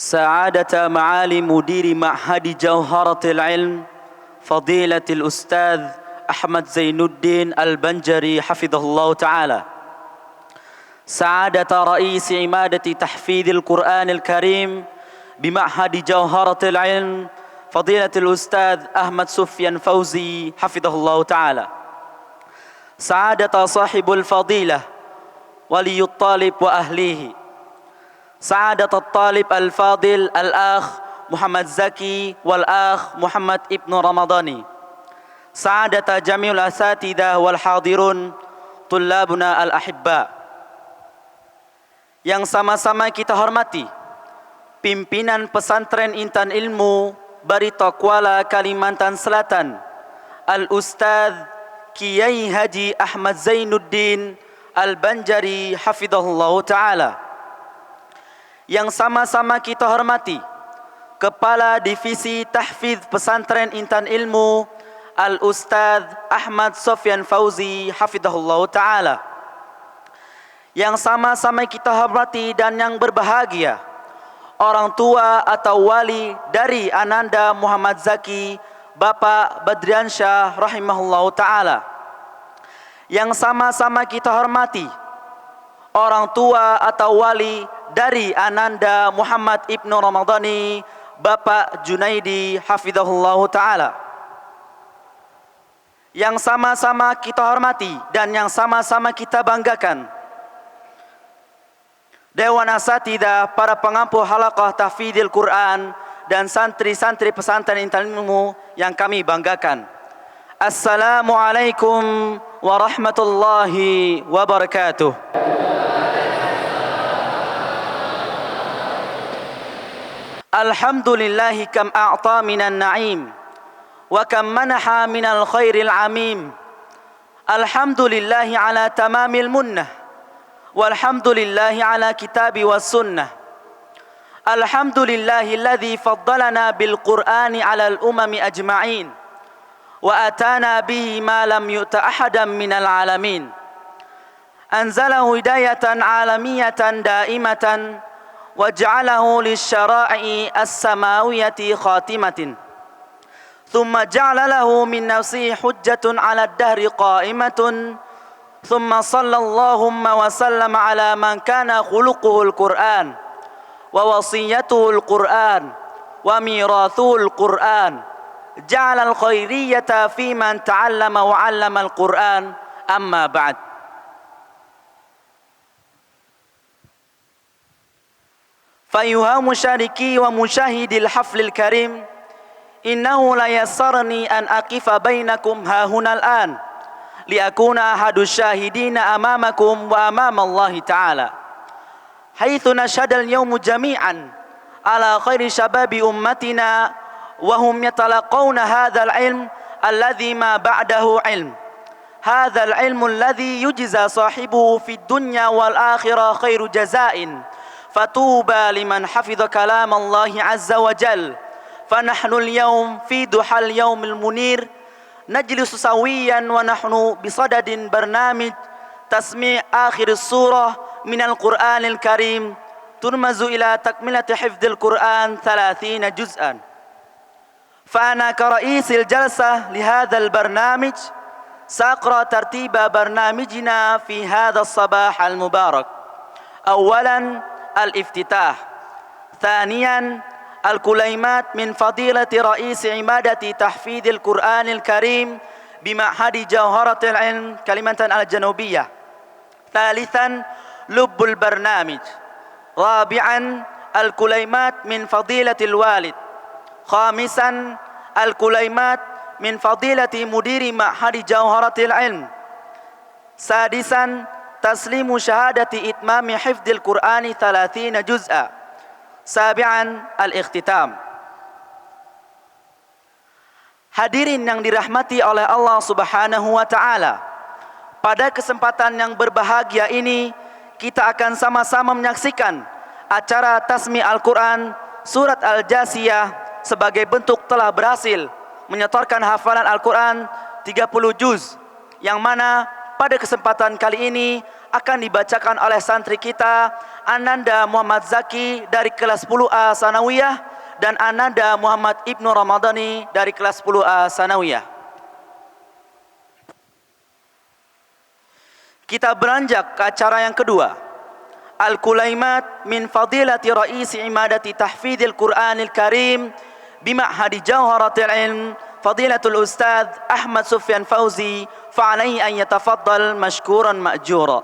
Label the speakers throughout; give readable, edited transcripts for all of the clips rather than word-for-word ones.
Speaker 1: سعادة معالي مدير معهد جوهرة العلم فضيلة الأستاذ أحمد زين الدين البنجري حفظه الله تعالى. سعادة رئيس عمادة تحفيظ القرآن الكريم بمعهد جوهرة العلم فضيلة الأستاذ أحمد سفيان فوزي حفظه الله تعالى. سعادة صاحب الفضيلة ولي الطالب وأهليه، سعادة الطالب الفاضل الأخ محمد زكي والأخ محمد ابن رمضاني، سعادة جميع الأساتذة والحاضرون طلابنا الأحباء. Yang sama-sama kita hormati pimpinan pesantren Intan Ilmu Barito Kuala Kalimantan Selatan, Al-Ustadz Kiai Haji Ahmad Zainuddin Al-Banjari hafidhahullah ta'ala. Yang sama-sama kita hormati Kepala Divisi Tahfidz Pesantren Intan Ilmu Al-Ustadz Ahmad Sofyan Fauzi hafidhahullah ta'ala. Yang sama-sama kita hormati dan yang berbahagia orang tua atau wali dari Ananda Muhammad Zaki, Bapak Badriansyah rahimahullah ta'ala. Yang sama-sama kita hormati orang tua atau wali dari Ananda Muhammad Ibnu Ramadhani, Bapak Junaidi hafizahullah ta'ala. Yang sama-sama kita hormati dan yang sama-sama kita banggakan Dewan Asatidah, para pengampu halaqah tahfidzil Quran dan santri-santri pesantren Intan Ilmu yang kami banggakan. Assalamualaikum warahmatullahi wabarakatuh. Alhamdulillahi kam a'ta minan na'im wa kam manaha minal khairil amim. Alhamdulillahi ala tamamil munnah walhamdulillahi ala kitabi was sunnah. Alhamdulillahi alladhi faddalana bil Qur'ani ala al umami ajma'in wa atana bihi ma lam yu'ta ahadan minal alamin. Anzalahu hidayatan alamiyatan daimatan waj'alahu lisyara'i as-samawiyati khatimatin. Thumma ja'ala lahu min nafsihi hujjatun ala ad-dahri qa'imatun. ثم صلى اللهم وسلم على من كان خلقه القرآن ووصيته القرآن وميراثه القرآن جعل الخيرية في من تعلم وعلم القرآن. أما بعد. فأيها مشاركي ومشاهدي الحفل الكريم، إنه لا يسرني أن أقف بينكم ها هنا الآن لأكون أحد الشاهدين أمامكم وأمام الله تعالى، حيث نشهد اليوم جميعا على خير شباب أمتنا وهم يتلقون هذا العلم الذي ما بعده علم، هذا العلم الذي يجزى صاحبه في الدنيا والآخرة خير جزاء، فطوبى لمن حفظ كلام الله عز وجل. فنحن اليوم في ضحى اليوم المنير نجلس سويا ونحن بصدد برنامج تسميع آخر السورة من القرآن الكريم ترمز إلى تكملة حفظ القرآن 30 جزءا. فأنا كرئيس الجلسة لهذا البرنامج سأقرأ ترتيب برنامجنا في هذا الصباح المبارك. أولا الافتتاح، ثانيا الكليمات من فضيلة رئيس عمادة تحفيظ القرآن الكريم بمعهد جوهرة العلم كلمة الجنوبية، ثالثا لب البرنامج، رابعا الكليمات من فضيلة الوالد، خامسا الكليمات من فضيلة مدير معهد جوهرة العلم، سادسا تسليم شهادة إتمام حفظ القرآن 30 جزءا، sabi'an al-ikhtitam. Hadirin yang dirahmati oleh Allah Subhanahu wa ta'ala, pada kesempatan yang berbahagia ini kita akan sama-sama menyaksikan acara tasmi Al-Quran surat Al-Jasiyah sebagai bentuk telah berhasil menyetorkan hafalan Al-Quran 30 juz, yang mana pada kesempatan kali ini akan dibacakan oleh santri kita Ananda Muhammad Zaki dari kelas 10A Sanawiyah dan Ananda Muhammad Ibnu Ramadhani dari kelas 10A Sanawiyah. Kita beranjak ke acara yang kedua. Al-Kulaimat min fadilati Rais Imadati Tahfidil Qur'anil Karim bima'hadi Jawharatil Ilm Fadilatul Ustadz Ahmad Sufyan Fauzi fa'alaihi an yatafaddal mashkuran ma'jura.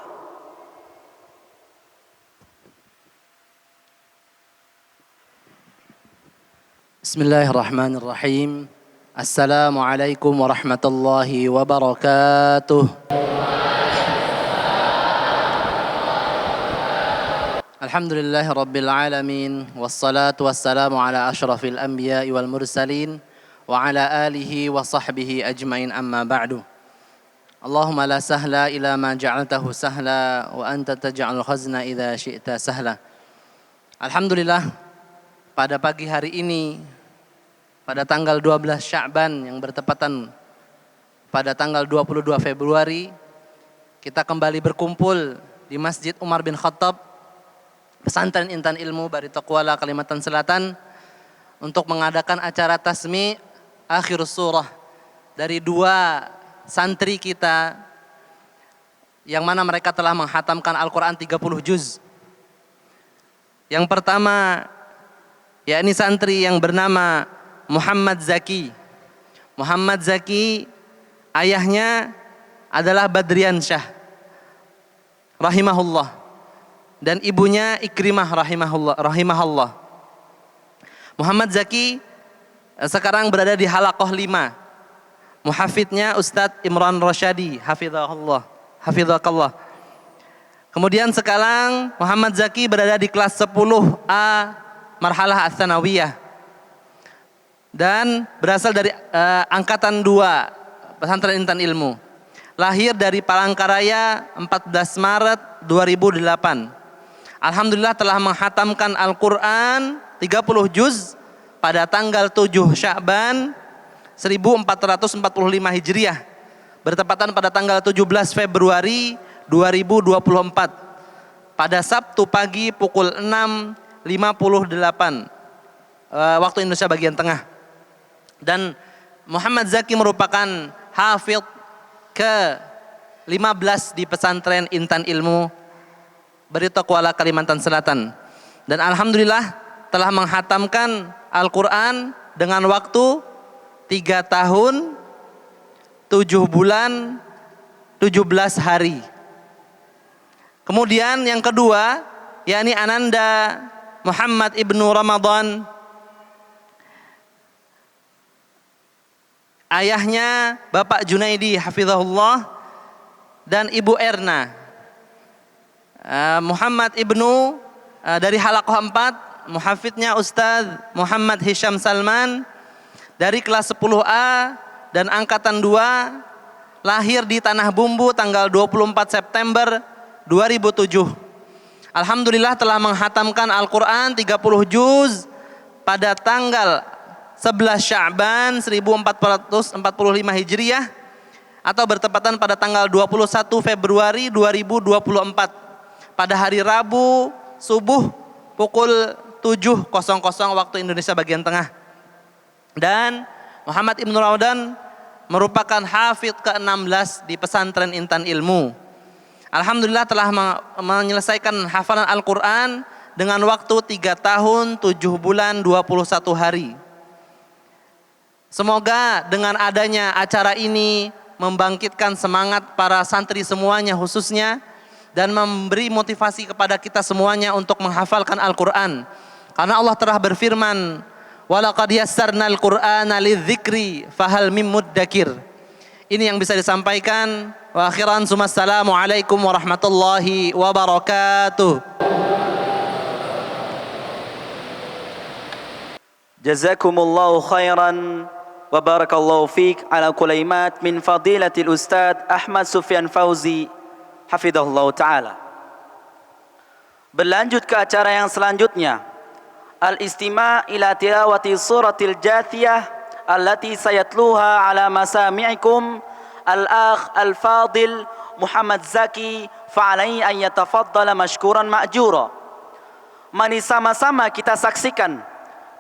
Speaker 2: Bismillahirrahmanirrahim. Assalamualaikum warahmatullahi wabarakatuh. Alhamdulillahi rabbil alamin. Wassalatu wassalamu ala ashrafil anbiya'i wal mursalin wa ala alihi wa sahbihi ajmain, amma ba'du. Allahumma la sahla ila ma ja'altahu sahla wa anta taj'alul khazna idza syi'ta sahla. Alhamdulillah, pada pagi hari ini, pada tanggal 12 Sya'ban yang bertepatan pada tanggal 22 Februari, kita kembali berkumpul di Masjid Umar bin Khattab, Pesantren Intan Ilmu Baritokuala, Kalimantan Selatan, untuk mengadakan acara tasmi' akhir surah dari dua santri kita yang mana mereka telah menghatamkan Al-Quran 30 juz. Yang pertama, yakni santri yang bernama Muhammad Zaki. Muhammad Zaki, ayahnya adalah Badrian Syah rahimahullah, dan ibunya Ikrimah rahimahullah. Muhammad Zaki sekarang berada di halaqah 5. Muhafidnya Ustadz Imran Rasyadi hafizakallah. Kemudian sekarang Muhammad Zaki berada di kelas 10A marhalah ats-tsanawiyah dan berasal dari angkatan 2 Pesantren Intan Ilmu. Lahir dari Palangkaraya 14 Maret 2008. Alhamdulillah telah menghatamkan Al-Quran 30 juz pada tanggal 7 Sya'ban 1445 Hijriah, bertepatan pada tanggal 17 Februari 2024 pada Sabtu pagi pukul 6.58 waktu Indonesia bagian tengah. Dan Muhammad Zaki merupakan hafidh ke-15 di Pesantren Intan Ilmu Baritokuala, Kalimantan Selatan, dan alhamdulillah telah menghatamkan Al-Quran dengan waktu 3 tahun 7 bulan 17 hari. Kemudian yang kedua, yakni Ananda Muhammad Ibnu Ramadhan. Ayahnya Bapak Junaidi hafizahullah dan Ibu Erna. Muhammad Ibnu dari halaqah 4, muhafidnya Ustadz Muhammad Hisham Salman dari kelas 10A dan angkatan 2, lahir di Tanah Bumbu tanggal 24 September 2007. Alhamdulillah telah menghatamkan Al-Quran 30 juz pada tanggal 11 Sya'ban 1445 Hijriah atau bertepatan pada tanggal 21 Februari 2024 pada hari Rabu subuh pukul 7.00 waktu Indonesia bagian tengah. Dan Muhammad Ibnu Ramadhan merupakan hafidh ke-16 di Pesantren Intan Ilmu. Alhamdulillah telah menyelesaikan hafalan Al-Quran dengan waktu 3 tahun 7 bulan 21 hari. Semoga dengan adanya acara ini membangkitkan semangat para santri semuanya khususnya, dan memberi motivasi kepada kita semuanya untuk menghafalkan Al-Quran. Karena Allah telah berfirman, walaqad yassarnal Qur'ana lidzikri fahal mim muddakir. Ini yang bisa disampaikan. Wa akhiran sumassalamu alaikum warahmatullahi wabarakatuh.
Speaker 1: Jazakumullahu khairan wa barakallahu fiik ala kulaimat min fadilatil Ustadz Ahmad Sufyan Fauzi hafidhahullah ta'ala. Berlanjut ke acara yang selanjutnya, al-istima' ila tilawati suratil Jathiyah allati sayatluha ala masami'ikum al-akh al-fadil Muhammad Zaki fa'alaihi an yatafaddala mashkuran ma'jura. Mari sama-sama kita saksikan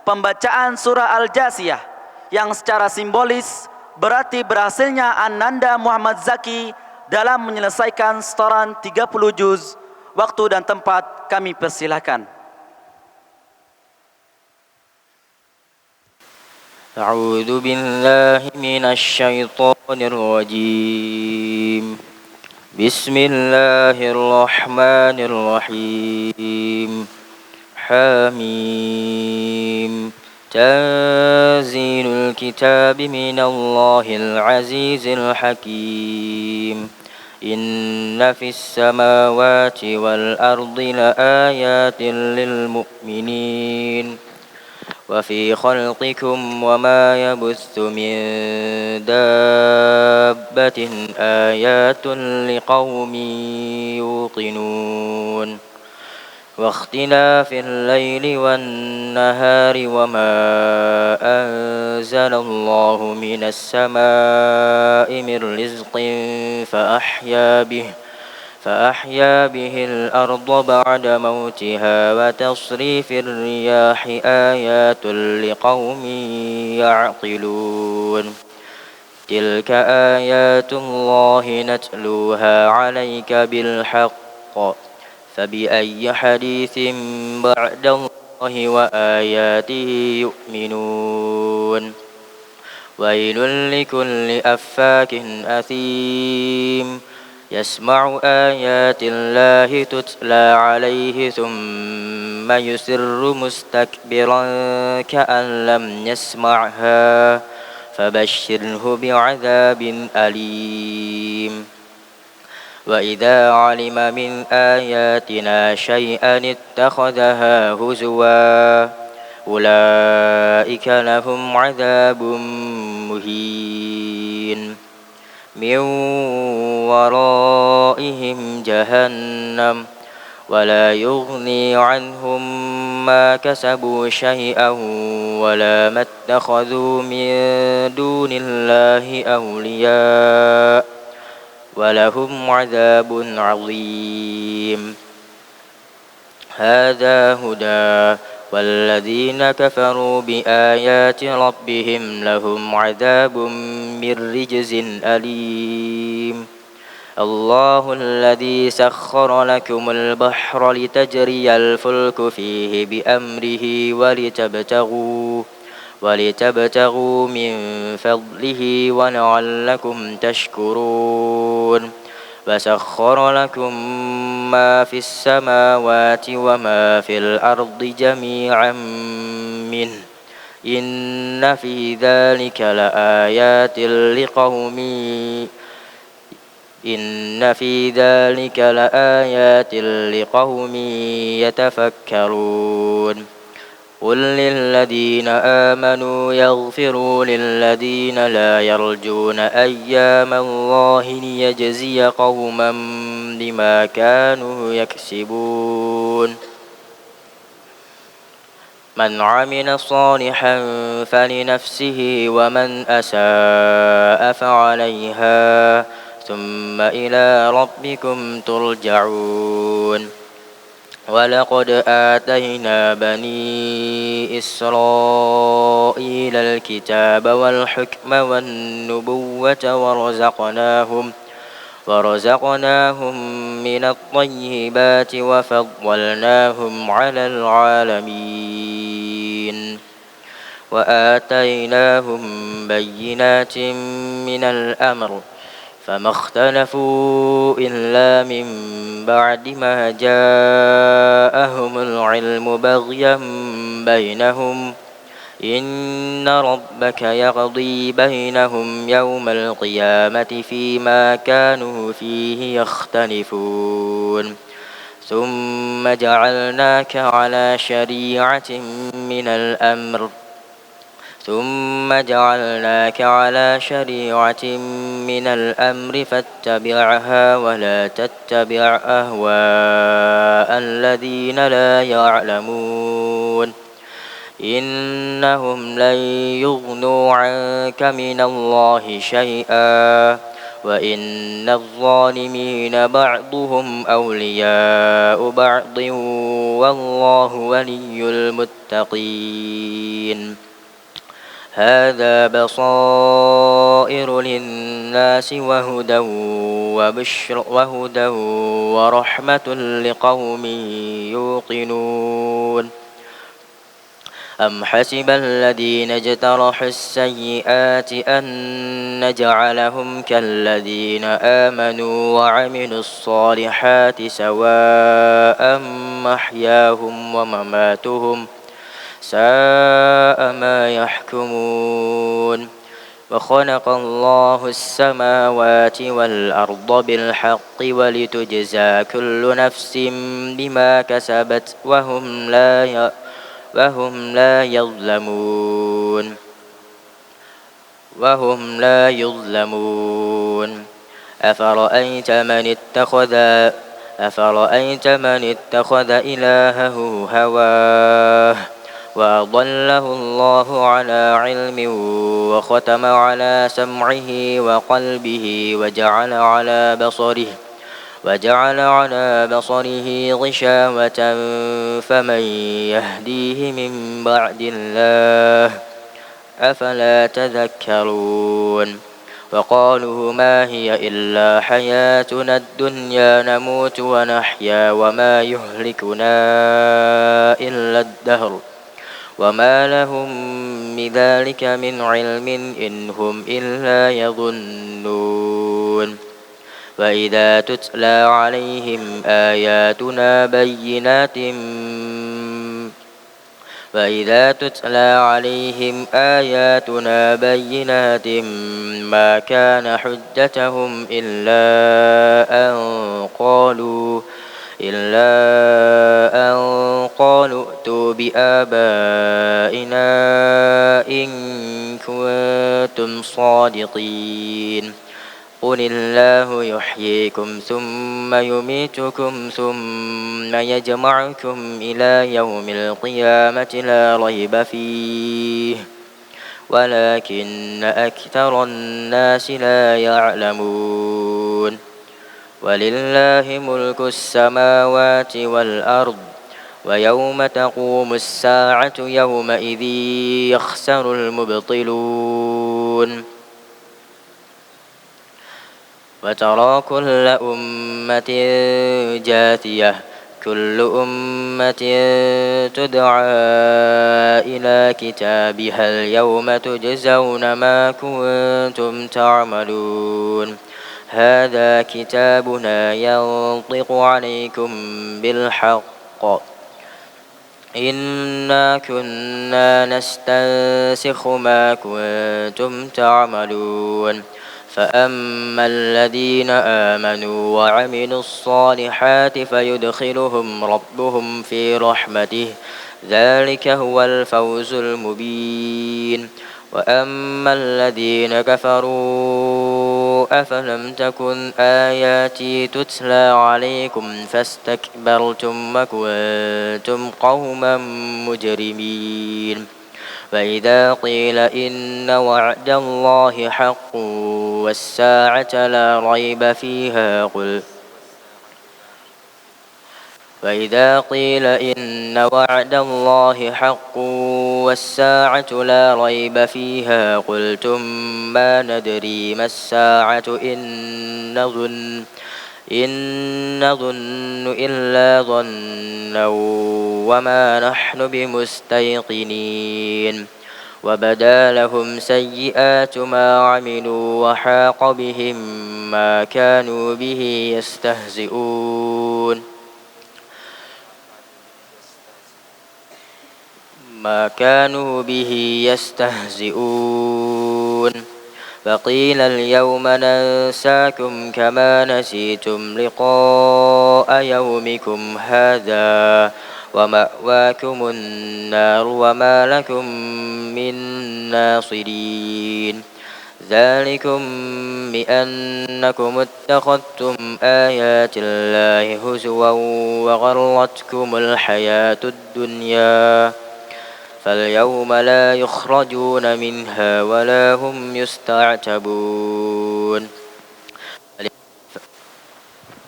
Speaker 1: pembacaan surah Al-Jasiyah yang secara simbolis berarti berhasilnya Ananda Muhammad Zaki dalam menyelesaikan setoran 30 juz. Waktu dan tempat kami persilakan.
Speaker 3: أعوذ بالله من الشيطان الرجيم بسم الله الرحمن الرحيم حميم تنزيل الكتاب من الله العزيز الحكيم إن في السماوات والأرض لآيات للمؤمنين وفي خلقكم وما يبث من دابة آيات لقوم يوقنون واختلاف الليل والنهار وما أنزل الله من السماء من رزق فأحيا به الأرض بعد موتها وتصريف الرياح آيات لقوم يعقلون تلك آيات الله نتلوها عليك بالحق فبأي حديث بعد الله وآياته يؤمنون ويل لكل أفاك أثيم يسمع آيات الله تتلى عليه ثم يسر مستكبرا كأن لم يسمعها فبشره بعذاب أليم وإذا علم من آياتنا شيئا اتخذها هزوا أولئك لهم عذاب مهين من ورائهم جهنم ولا يغني عنهم ما كسبوا شيئا ولا ما اتخذوا من دون الله أولياء ولهم عذاب عظيم هذا هدى والذين كفروا بآيات ربهم لهم عذاب من رجز أليم الله الذي سخر لكم البحر لتجري الفلك فيه بأمره ولتبتغوا من فضله ولعلكم تشكرون وسخر لكم ما في السماوات وما في الأرض جميعا منه إن في ذلك لآيات لقوم يتفكرون قل للذين آمنوا يغفروا للذين لا يرجون أيام الله ليجزي قوما بما كانوا يكسبون من عمل صالحا فلنفسه ومن أساء فعليها ثم إلى ربكم ترجعون ولقد آتينا بني إسرائيل الكتاب والحكم والنبوة ورزقناهم من الطيبات وفضلناهم على العالمين وآتيناهم بينات من الأمر فما اختلفوا إلا من بعد ما جاءهم العلم بغيا بينهم إن ربك يقضي بينهم يوم القيامة فيما كانوا فيه يختلفون ثم جعلناك على شريعة من الأمر فاتبعها ولا تتبع أهواء الذين لا يعلمون إنهم لن يغنوا عنك من الله شيئا وإن الظالمين بعضهم أولياء بعض والله ولي المتقين هذا بصائر للناس وهدى ورحمة لقوم يوقنون أم حسب الذين اجترحوا السيئات أن نجعلهم كالذين آمنوا وعملوا الصالحات سواء محياهم ومماتهم ساء ما يحكمون وخلق الله السماوات والأرض بالحق ولتجزى كل نفس بما كسبت وهم لا يظلمون أفرأيت من اتخذ إلهه هواه وأضله الله على علم وختم على سمعه وقلبه وجعل على بصره غشاوة فمن يهديه من بعد الله أفلا تذكرون وقالوا ما هي إلا حياتنا الدنيا نموت ونحيا وما يهلكنا إلا الدهر وما لهم بذلك من علم إن هم إلا يظنون وإذا تتلى عليهم آياتنا بينات ما كان حجتهم إلا أن قالوا ائتوا بآبائنا إن كنتم صادقين قل الله يحييكم ثم يميتكم ثم يجمعكم إلى يوم القيامة لا ريب فيه ولكن أكثر الناس لا يعلمون ولله ملك السماوات والأرض ويوم تقوم الساعة يومئذ يخسر المبطلون وترى كل أمة جاثية كل أمة تدعى إلى كتابها اليوم تجزون ما كنتم تعملون هذا كتابنا ينطق عليكم بالحق إنا كنا نستنسخ ما كنتم تعملون فأما الذين آمنوا وعملوا الصالحات فيدخلهم ربهم في رحمته ذلك هو الفوز المبين وأما الذين كفروا أفلم تكن آياتي تتلى عليكم فاستكبرتم وكنتم قوما مجرمين فإذا قيل إن وعد الله حق والساعة لا ريب فيها قلتم ما ندري ما الساعة إن نظن إلا ظنا وما نحن بمستيقنين وبدا لهم سيئات ما عملوا وحاق بهم ما كانوا به يستهزئون فقيل اليوم ننساكم كما نسيتم لقاء يومكم هذا ومأواكم النار وما لكم من ناصرين ذلكم بأنكم اتخذتم آيات الله هزوا وغرتكم الحياة الدنيا فاليوم لا يخرجون منها ولا هم يستعتبون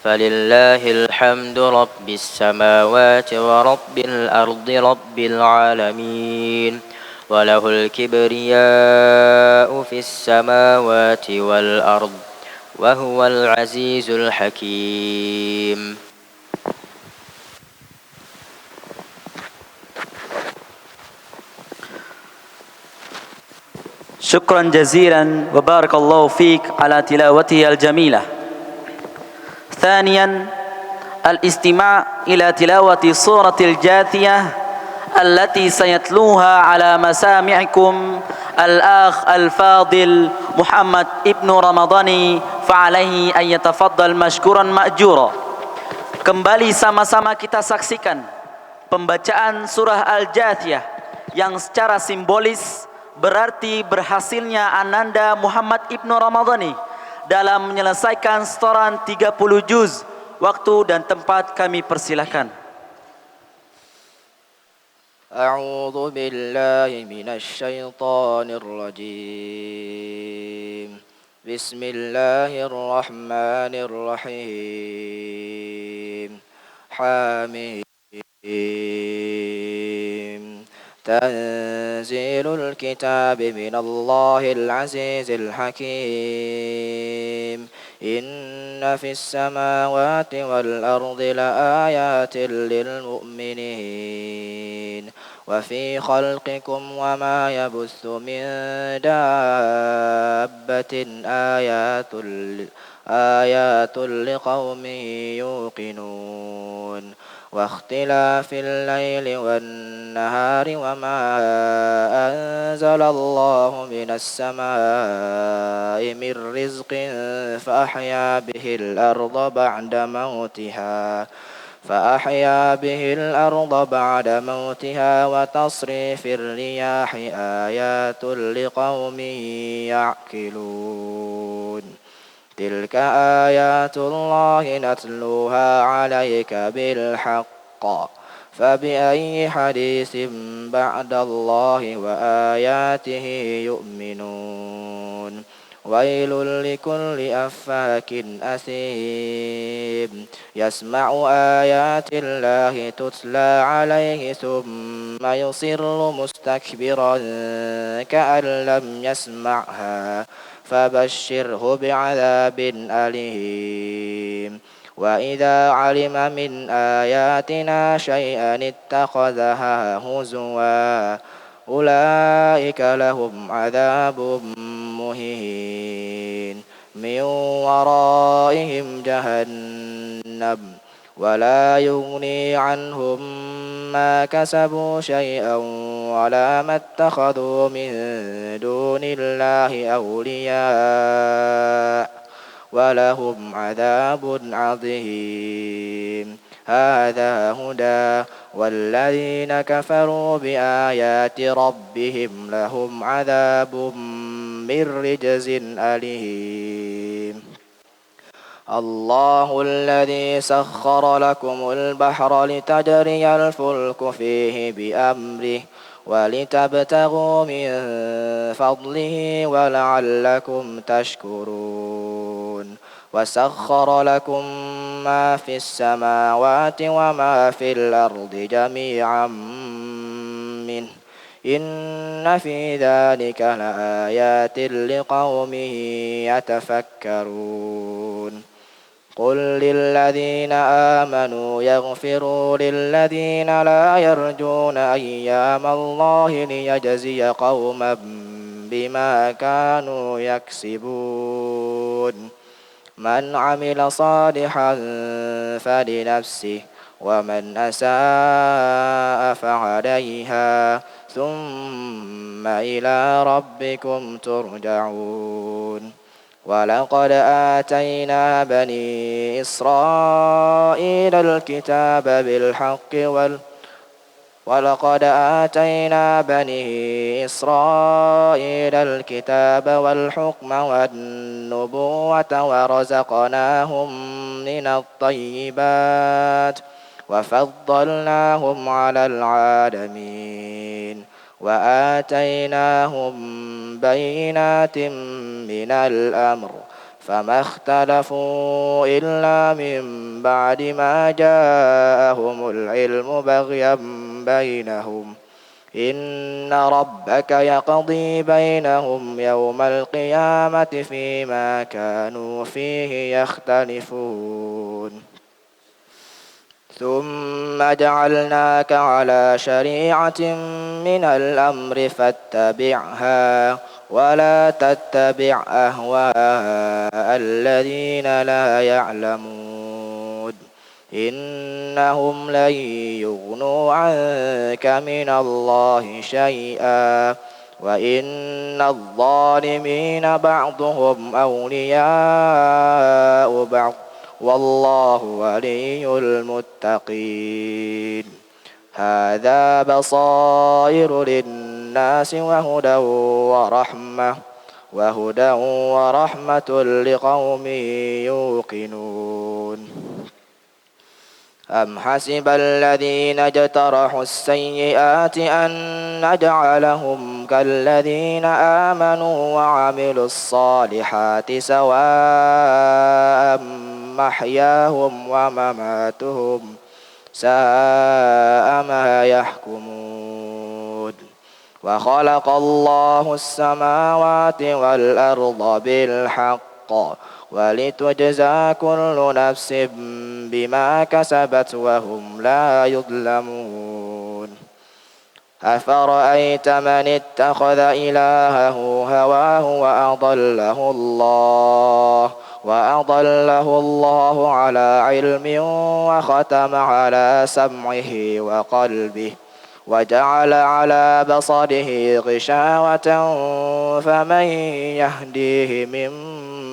Speaker 3: فلله الحمد رب السماوات ورب الأرض رب العالمين وله الكبرياء في السماوات والأرض وهو العزيز الحكيم.
Speaker 1: شكرا جزيلا وبارك الله فيك على تلاوته الجميلة. ثانيا الاستماع إلى تلاوة سورة الجاثية التي سيتلوها على مسامعكم الأخ الفاضل محمد ابن رمضاني فعليه أن يتفضل مشكورا مأجورا. Kembali sama-sama kita saksikan pembacaan surah Al-Jathiyah yang secara simbolis berarti berhasilnya Ananda Muhammad Ibnu Ramadhani dalam menyelesaikan setoran 30 juz. Waktu dan tempat kami persilakan.
Speaker 3: A'udzu billahi minasyaitonir rajim. Bismillahirrahmanirrahim. Hamim. تنزيل الكتاب من الله العزيز الحكيم إن في السماوات والأرض لآيات للمؤمنين وفي خلقكم وما يبث من دابة آيات لقوم يوقنون واختلاف الليل والنهار وما أنزل الله من السماء من رزق فأحيا به الأرض بعد موتها وتصريف الرياح آيات لقوم يعقلون تلك آيات الله نتلوها عليك بالحق فبأي حديث بعد الله وآياته يؤمنون ويل لكل أفاك أثيم يسمع آيات الله تتلى عليه ثم يصر مستكبرا كأن لم يسمعها فبشره بعذاب أليم وإذا علم من آياتنا شيئا اتخذها هزوا أولئك لهم عذاب مهين من ورائهم جهنم ولا يغني عنهم ما كسبوا شيئا ولا ما اتخذوا من دون الله أولياء ولهم عذاب عظيم هذا هدى والذين كفروا بآيات ربهم لهم عذاب من رجز أليم الله الذي سخر لكم البحر لتجري الفلك فيه بأمره ولتبتغوا من فضله ولعلكم تشكرون وسخر لكم ما في السماوات وما في الأرض جميعا منه إن في ذلك لآيات لقوم يتفكرون قل للذين آمنوا يغفروا للذين لا يرجون أيام الله ليجزي قوما بما كانوا يكسبون من عمل صالحا فلنفسه ومن أساء فعليها ثم إلى ربكم ترجعون ولقد آتينا بني إسرائيل الكتاب بالحق ولقد آتينا بني إسرائيل الكتاب والحكم والنبوة ورزقناهم من الطيبات وفضلناهم على العالمين وآتيناهم بينات من الأمر
Speaker 4: فما اختلفوا إلا من بعد ما جاءهم العلم بغيا بينهم إن ربك يقضي بينهم يوم القيامة فيما كانوا فيه يختلفون ثم جعلناك على شريعة من الأمر فاتبعها ولا تتبع أهواء الذين لا يعلمون إنهم لن يغنوا عنك من الله شيئا وإن الظالمين بعضهم أولياء بعض والله ولي المتقين هذا بصائر للناس وهدى ورحمة لقوم يوقنون أم حسب الذين اجترحوا السيئات أن نجعلهم كالذين آمنوا وعملوا الصالحات سواء محياهم ومماتهم ساء ما يحكمون وخلق الله السماوات والأرض بالحق ولتجزى كل نفس بما كسبت وهم لا يظلمون أفرأيت من اتخذ إلهه هواه وأضله الله على علم وختم على سمعه وقلبه وجعل على بصره غشاوة فمن يهديه من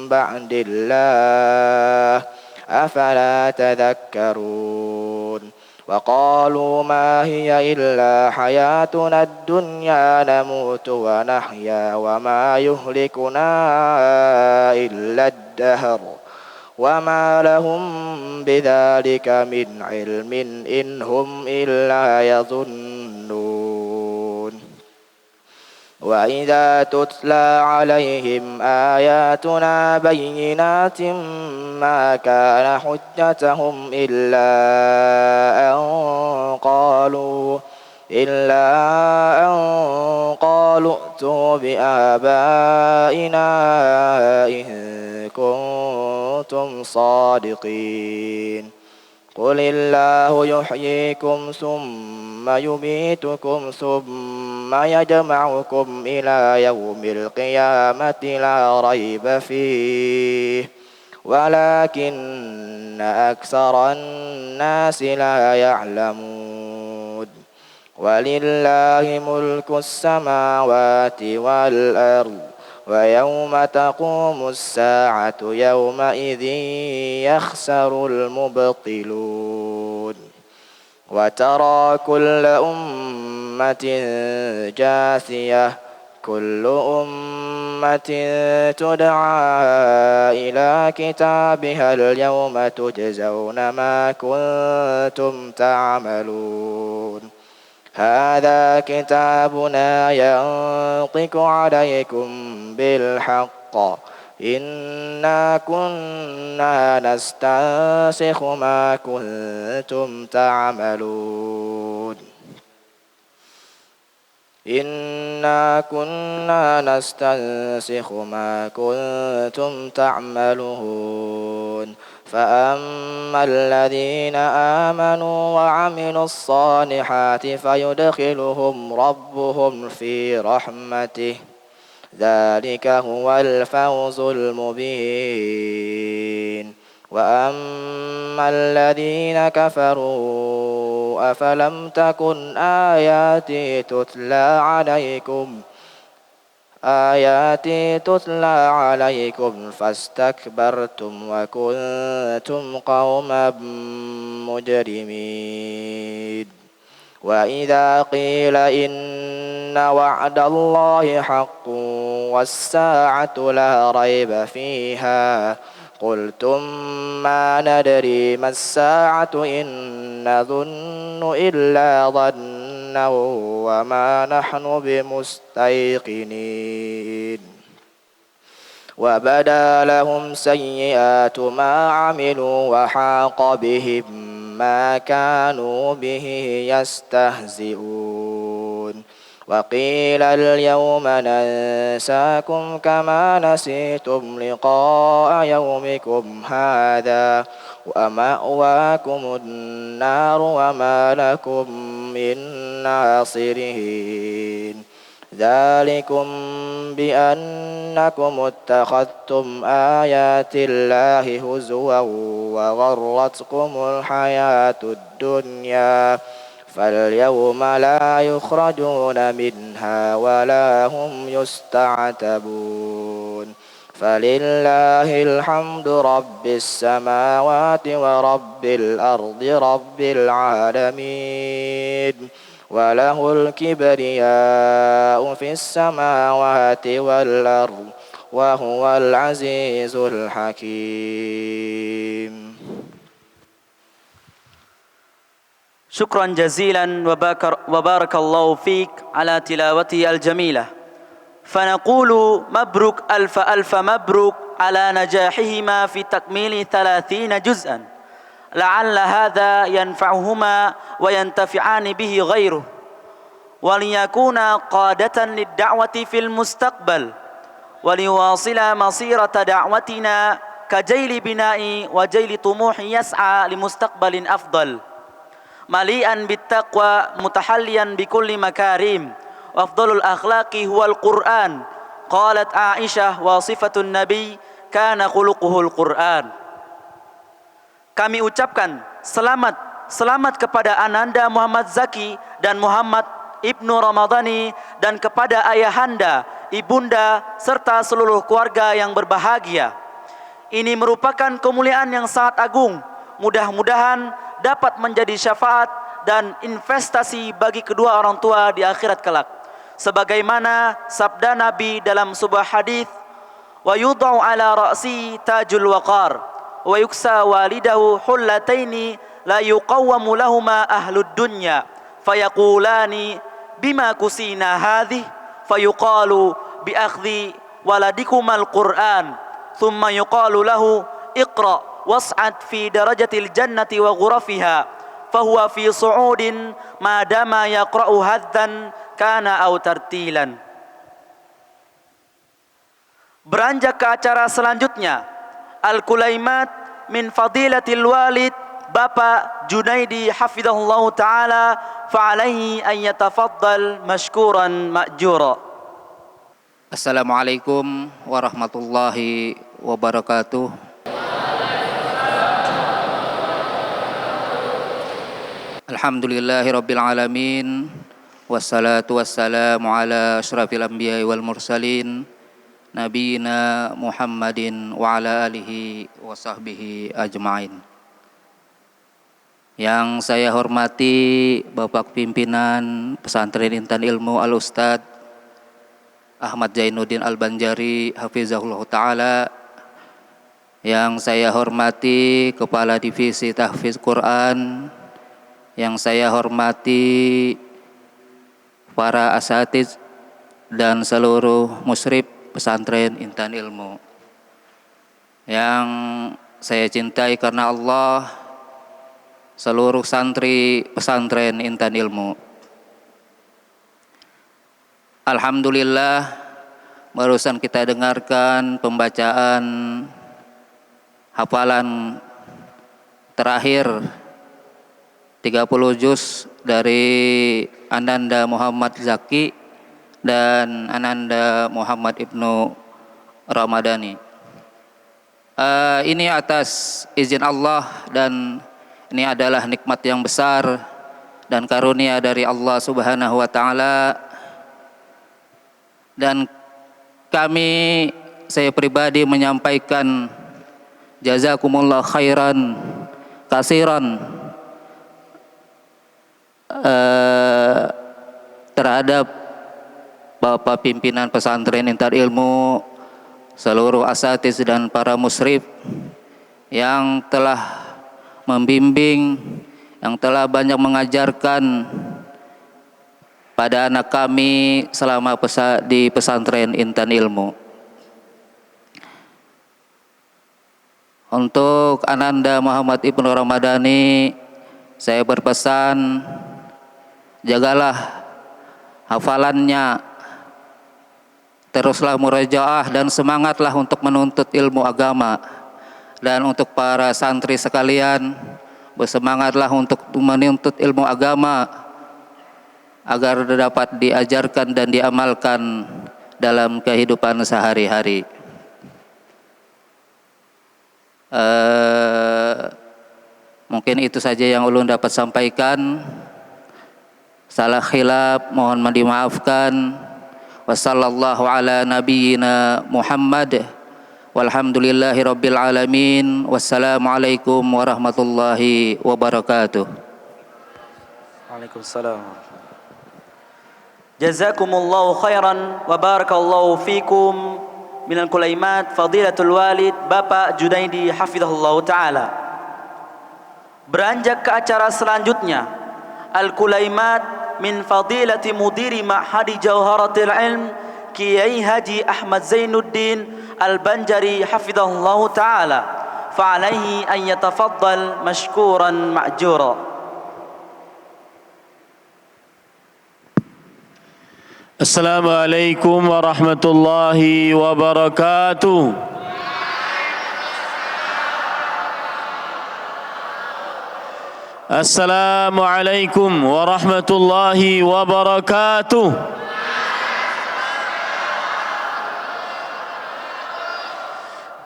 Speaker 4: بعد الله أفلا تذكرون وقالوا ما هي إلا حياتنا الدنيا نموت ونحيا وما يهلكنا إلا الدهر وما لهم بذلك من علم إن هم إلا يظنون وإذا تتلى عليهم آياتنا بينات ما كان حجتهم إلا أن قالوا ائتوا بآبائنا إن كنتم صادقين قل الله يحييكم ثم يميتكم ثم يجمعكم إلى يوم القيامة لا ريب فيه ولكن أكثر الناس لا يعلمون ولله ملك السماوات والأرض ويوم تقوم الساعة يومئذ يخسر المبطلون وترى كل أمة جاثية كل أمة تدعى إلى كتابها اليوم تجزون ما كنتم تعملون هذا كتابنا ينطق عليكم بالحق إنا كنا نستنسخ ما كنتم تعملون إنا كنا نستنسخ ما كنتم تعملون فأما الذين آمنوا وعملوا الصالحات فيدخلهم ربهم في رحمته ذلك هو الفوز المبين وأما الذين كفروا أفلم تكن آياتي تتلى عليكم فاستكبرتم وكنتم قوما مجرمين وإذا قيل إن وعد الله حق والساعة لا ريب فيها قلتم ما ندري ما الساعة إن نظن إلا ظنا وما نحن بمستيقنين وبدا لهم سيئات ما عملوا وحاق بهم ما كانوا به يستهزئون وقيل اليوم ننساكم كما نسيتم لقاء يومكم هذا ومأواكم النار وما لكم من ناصرين ذلكم بأنكم اتخذتم آيات الله هزوا وغرتكم الحياة الدنيا فاليوم لا يخرجون منها ولا هم يستعتبون فلله الحمد رب السماوات ورب الأرض رب العالمين وله الكبرياء في السماوات والأرض وهو العزيز الحكيم.
Speaker 1: شكرا جزيلا وبارك الله فيك على تلاوته الجميلة. فنقول مبروك ألف ألف مبروك على نجاحهما في تكميل 30 جزءا، لعل هذا ينفعهما وينتفعان به غيره، وليكون قادة للدعوة في المستقبل، وليواصل مسيرة دعوتنا كجيل بناء وجيل طموح يسعى لمستقبل أفضل مليئا بالتقوى متحليا بكل مكارم، وأفضل الأخلاق هو القرآن. قالت عائشة وصفة النبي كان خلقه القرآن. Kami ucapkan selamat kepada Ananda Muhammad Zaki dan Muhammad Ibnu Ramadhani, dan kepada ayahanda, ibunda, serta seluruh keluarga yang berbahagia. Ini merupakan kemuliaan yang sangat agung. Mudah-mudahan dapat menjadi syafaat dan investasi bagi kedua orang tua di akhirat kelak. Sebagaimana sabda Nabi dalam sebuah hadis, wa yudau ala ra'si tajul waqar wa yuksa walidahu hullataini la yuqawwamu lahuma ahlud dunya fayaqulani bima kusina hadhi fayuqalu bi akhdhi waladikumal qur'an thumma yuqalu lahu iqra was'ad fi darajatil jannati wa ghurafiha fahuwa fi su'udin ma dama yaqra'u haddan kana aw tartilan. Beranjak ke acara selanjutnya, Al-Kulaimat min fadilatil walid Bapak Junaidi hafizahullah ta'ala, fa'alaihi an yatafaddal mashkuran ma'jura.
Speaker 5: Assalamualaikum warahmatullahi wabarakatuh. Alhamdulillahi rabbil alamin, wassalatu wassalamu ala asyrafil anbiya'i wal mursalin, Nabiyina Muhammadin wa ala alihi wa sahbihi ajma'in. Yang saya hormati Bapak Pimpinan Pesantren Intan Ilmu Al-Ustadz Ahmad Zainuddin Al-Banjari hafizahullah ta'ala. Yang saya hormati Kepala Divisi Tahfiz Quran. Yang saya hormati para asatiz dan seluruh musyrif Pesantren Intan Ilmu yang saya cintai karena Allah, seluruh santri Pesantren Intan Ilmu. Alhamdulillah, barusan kita dengarkan pembacaan hafalan terakhir 30 juz dari Ananda Muhammad Zaki dan Ananda Muhammad Ibnu Ramadhani. Ini atas izin Allah, dan ini adalah nikmat yang besar dan karunia dari Allah Subhanahu wa taala. Dan saya pribadi menyampaikan jazakumullah khairan kasiran terhadap Bapak Pimpinan Pesantren Intan Ilmu, seluruh asatiz dan para musyrif yang telah membimbing, yang telah banyak mengajarkan pada anak kami selama di Pesantren Intan Ilmu. Untuk Ananda Muhammad Ibnu Ramadhani, saya berpesan, jagalah hafalannya, teruslah murajaah dan semangatlah untuk menuntut ilmu agama. Dan untuk para santri sekalian, bersemangatlah untuk menuntut ilmu agama agar dapat diajarkan dan diamalkan dalam kehidupan sehari-hari. Mungkin itu saja yang ulun dapat sampaikan. Salah khilaf mohon dimaafkan. Wassallallahu ala nabiyyina Muhammad walhamdulillahi rabbil alamin. Wassalamualaikum warahmatullahi wabarakatuh.
Speaker 1: Waalaikumsalam. Jazakumullahu khairan wa barakallahu fikum. Minal kulaimat Fadilatul Walid Bapak Junaidi hafizahullah ta'ala. Beranjak ke acara selanjutnya, Al-Kulaimat min Fadilati Mudiri Ma'hadi Jawharatil Ilm Kiai Haji Ahmad Zainuddin Al-Banjari hafizahullah ta'ala. Fa'alaihi an yatafaddal mashkuran ma'jura.
Speaker 6: Assalamualaikum warahmatullahi wabarakatuh. Assalamualaikum warahmatullahi wabarakatuh.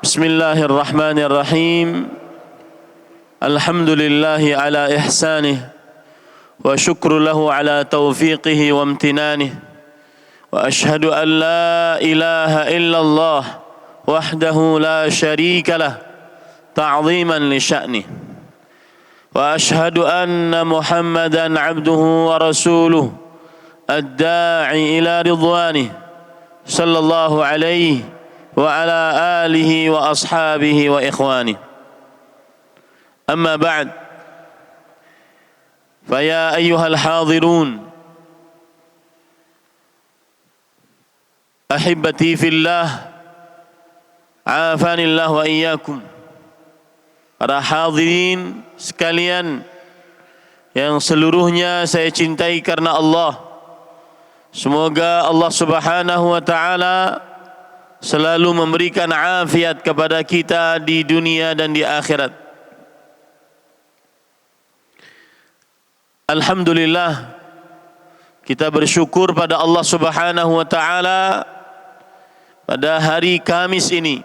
Speaker 6: Bismillahirrahmanirrahim. Alhamdulillahi ala ihsanih wa syukru lahu ala taufiqihi wa amtinanih. وأشهد أن لا إله إلا الله وحده لا شريك له تعظيما لشأنه وأشهد أن محمدا عبده ورسوله الداعي إلى رضوانه صلى الله عليه وعلى آله وأصحابه وإخوانه. أما بعد، فيا أيها الحاضرون Ahibati fillah, afanillah wa iyyakum. Para hadirin sekalian yang seluruhnya saya cintai karena Allah. Semoga Allah Subhanahu wa taala selalu memberikan afiat kepada kita di dunia dan di akhirat. Alhamdulillah, kita bersyukur pada Allah Subhanahu wa taala pada hari Kamis ini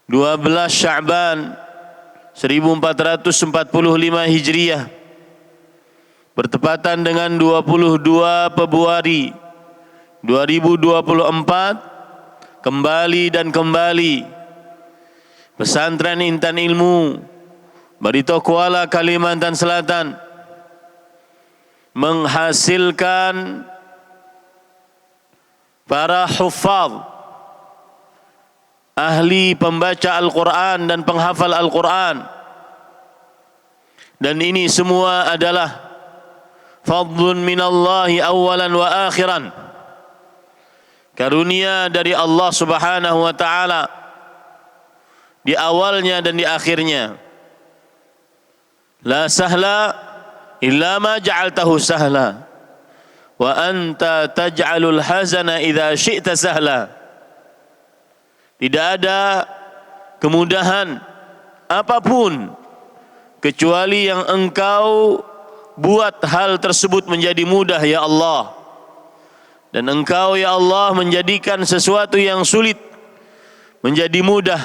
Speaker 6: 12 Sya'ban 1445 Hijriah bertepatan dengan 22 Februari 2024 kembali Pesantren Intan Ilmu Barito Kuala Kalimantan Selatan menghasilkan para huffaz, ahli pembaca Al-Quran dan penghafal Al-Quran. Dan ini semua adalah fadlun minallahi awalan wa akhiran, karunia dari Allah Subhanahu wa ta'ala di awalnya dan di akhirnya. La sahla illa ma ja'altahu sahla wa anta taj'alul hazana idza syi'ta sahla. Tidak ada kemudahan apapun kecuali yang engkau buat hal tersebut menjadi mudah ya Allah. Dan engkau ya Allah menjadikan sesuatu yang sulit menjadi mudah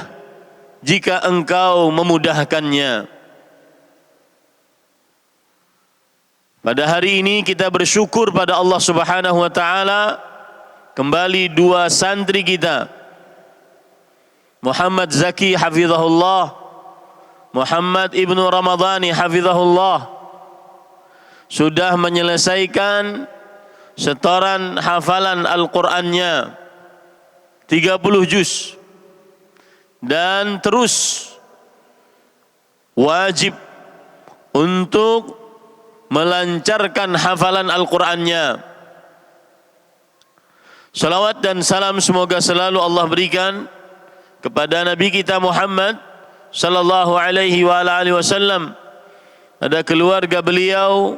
Speaker 6: jika engkau memudahkannya. Pada hari ini kita bersyukur pada Allah Subhanahu wa taala, kembali dua santri kita, Muhammad Zaki hafizahullah, Muhammad Ibnu Ramadhani hafizahullah, sudah menyelesaikan setoran hafalan Al-Qur'annya 30 juz dan terus wajib untuk melancarkan hafalan Al-Qur'annya. Salawat dan salam semoga selalu Allah berikan kepada Nabi kita Muhammad sallallahu alaihi wa alihi wasallam, pada keluarga beliau,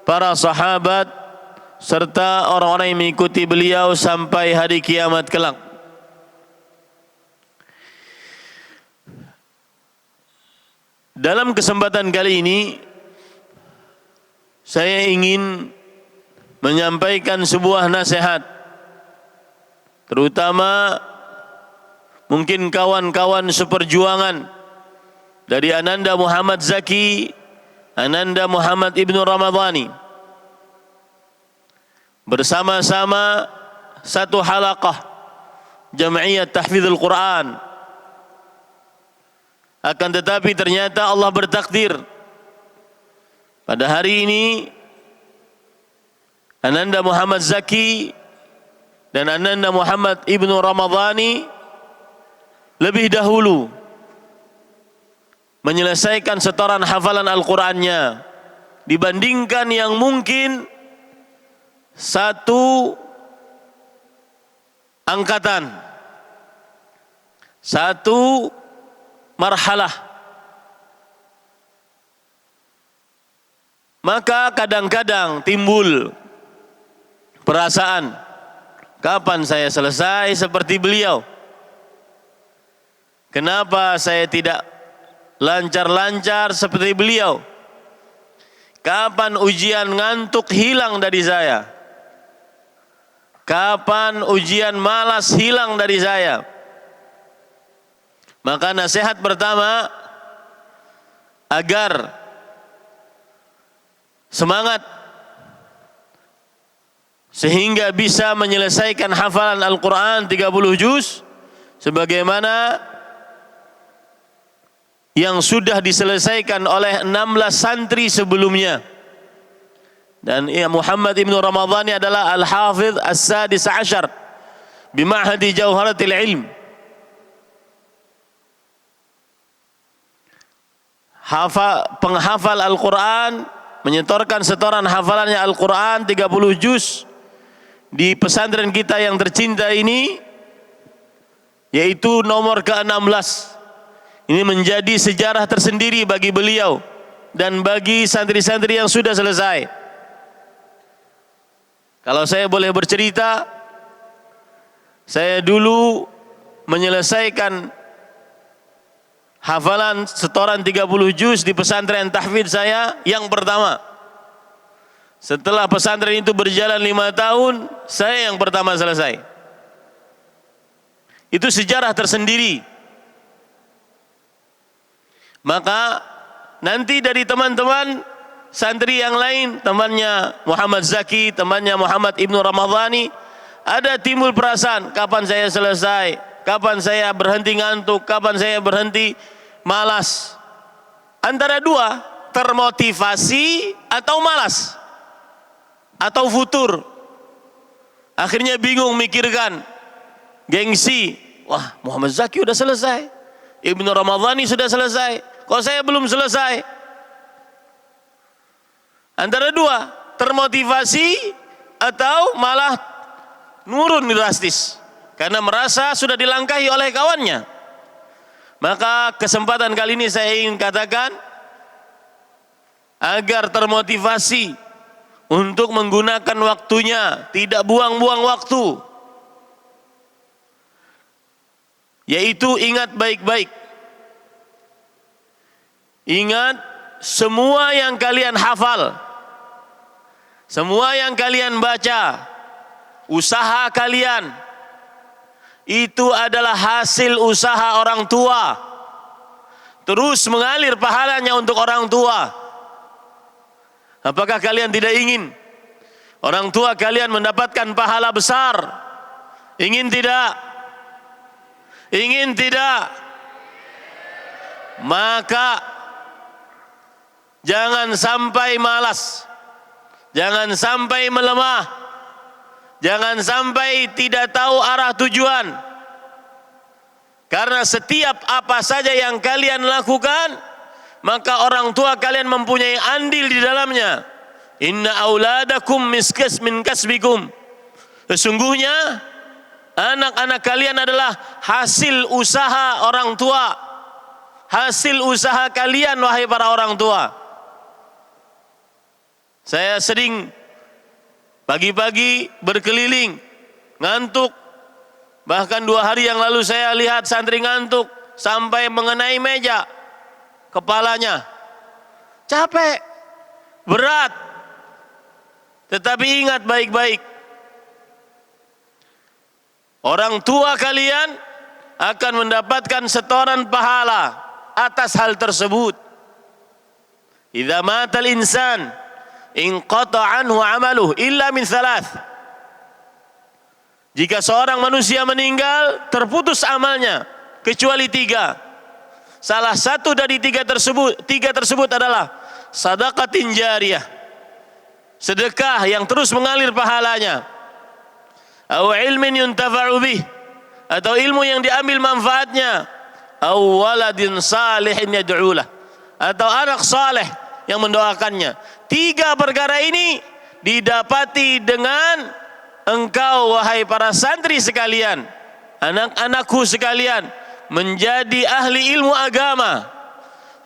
Speaker 6: para sahabat, serta orang-orang yang mengikuti beliau sampai hari kiamat kelak. Dalam kesempatan kali ini saya ingin menyampaikan sebuah nasihat, terutama mungkin kawan-kawan seperjuangan dari Ananda Muhammad Zaki, Ananda Muhammad Ibnu Ramadhani, bersama-sama satu halaqah Jam'iyat Tahfidzul Quran. Akan tetapi ternyata Allah bertakdir pada hari ini Ananda Muhammad Zaki dan Ananda Muhammad Ibnu Ramadhani lebih dahulu menyelesaikan setoran hafalan Al-Qur'annya dibandingkan yang mungkin satu angkatan, satu marhalah. Maka kadang-kadang timbul perasaan, kapan saya selesai seperti beliau? Kenapa saya tidak lancar-lancar seperti beliau? Kapan ujian ngantuk hilang dari saya? Kapan ujian malas hilang dari saya? Maka nasihat pertama, agar semangat sehingga bisa menyelesaikan hafalan Al-Quran 30 juz sebagaimana yang sudah diselesaikan oleh 16 santri sebelumnya. Dan Muhammad Ibnu Ramadhani adalah Al-Hafidh As-Sadis Ashar Bima'hadi Jauharatil Ilm. Penghafal Al-Quran, menyetorkan setoran hafalannya Al-Quran 30 juz di pesantren kita yang tercinta ini, yaitu nomor ke-16. Ini menjadi sejarah tersendiri bagi beliau dan bagi santri-santri yang sudah selesai. Kalau saya boleh bercerita, saya dulu menyelesaikan hafalan setoran 30 juz di pesantren tahfidz saya yang pertama. Setelah pesantren itu berjalan 5 tahun, saya yang pertama selesai. Itu sejarah tersendiri. Maka nanti dari teman-teman santri yang lain, temannya Muhammad Zaki, temannya Muhammad Ibnu Ramadhani, ada timbul perasaan, kapan saya selesai, kapan saya berhenti ngantuk, kapan saya berhenti malas. Antara dua, termotivasi atau malas, atau futur. Akhirnya bingung mikirkan, gengsi, wah Muhammad Zaki udah selesai, Ibnu Ramadhani sudah selesai, kok saya belum selesai? Antara dua, termotivasi atau malah nurun drastis karena merasa sudah dilangkahi oleh kawannya. Maka kesempatan kali ini saya ingin katakan, agar termotivasi untuk menggunakan waktunya, tidak buang-buang waktu, yaitu ingat baik-baik. Ingat semua yang kalian hafal, semua yang kalian baca, usaha kalian itu adalah hasil usaha orang tua, terus mengalir pahalanya untuk orang tua. Apakah kalian tidak ingin orang tua kalian mendapatkan pahala besar? Ingin tidak? Ingin tidak? Maka jangan sampai malas, jangan sampai melemah, jangan sampai tidak tahu arah tujuan. Karena setiap apa saja yang kalian lakukan, maka orang tua kalian mempunyai andil di dalamnya. Inna auladakum min kasbikum. Sesungguhnya Anak-anak kalian adalah hasil usaha orang tua. Hasil usaha kalian wahai para orang tua. Saya sering pagi-pagi berkeliling, ngantuk. Bahkan 2 hari yang lalu saya lihat santri ngantuk sampai mengenai meja kepalanya. Capek, berat. Tetapi ingat baik-baik, orang tua kalian akan mendapatkan setoran pahala atas hal tersebut. Idza matal insan inqata anhu amaluh illa min thalath. Jika seorang manusia meninggal, terputus amalnya kecuali 3. Salah satu dari 3 tersebut adalah sadaqatin jariyah, sedekah yang terus mengalir pahalanya, atau ilmin yuntafa'u bih, atau ilmu yang diambil manfaatnya, atau waladin salihin yad'ulah, atau anak saleh yang mendoakannya. 3 perkara ini didapati dengan engkau wahai para santri sekalian, anak-anakku sekalian, menjadi ahli ilmu agama.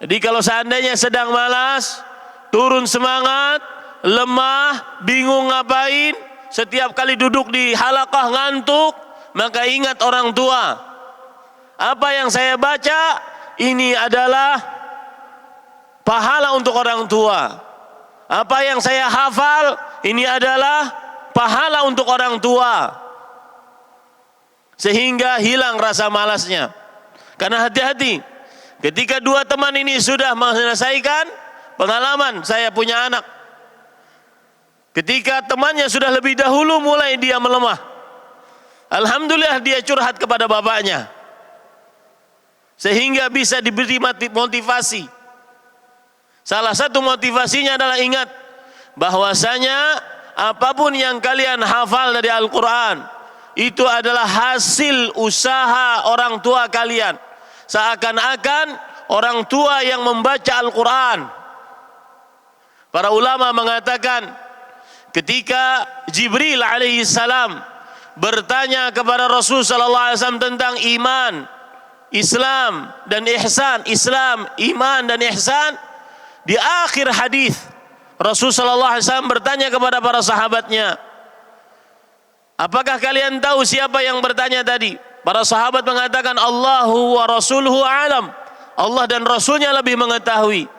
Speaker 6: Jadi kalau seandainya sedang malas, turun semangat, lemah, bingung ngapain, setiap kali duduk di halaqah ngantuk, maka ingat orang tua. Apa yang saya baca ini adalah pahala untuk orang tua. Apa yang saya hafal ini adalah pahala untuk orang tua. Sehingga hilang rasa malasnya. Karena hati-hati, ketika 2 teman ini sudah menyelesaikan pengalaman, saya punya anak. Ketika temannya sudah lebih dahulu mulai dia melemah, alhamdulillah dia curhat kepada bapaknya, sehingga bisa diberi motivasi. Salah satu motivasinya adalah ingat bahwasanya apapun yang kalian hafal dari Al-Quran itu adalah hasil usaha orang tua kalian. Seakan-akan orang tua yang membaca Al-Quran. Para ulama mengatakan ketika Jibril alaihissalam bertanya kepada Rasul sallallahu alaihi wasallam tentang iman, Islam dan ihsan, Islam, iman dan ihsan, di akhir hadis Rasul sallallahu alaihi wasallam bertanya kepada para sahabatnya, apakah kalian tahu siapa yang bertanya tadi? Para sahabat mengatakan Allahu wa rasuluhu alam. Allah dan Rasulnya lebih mengetahui.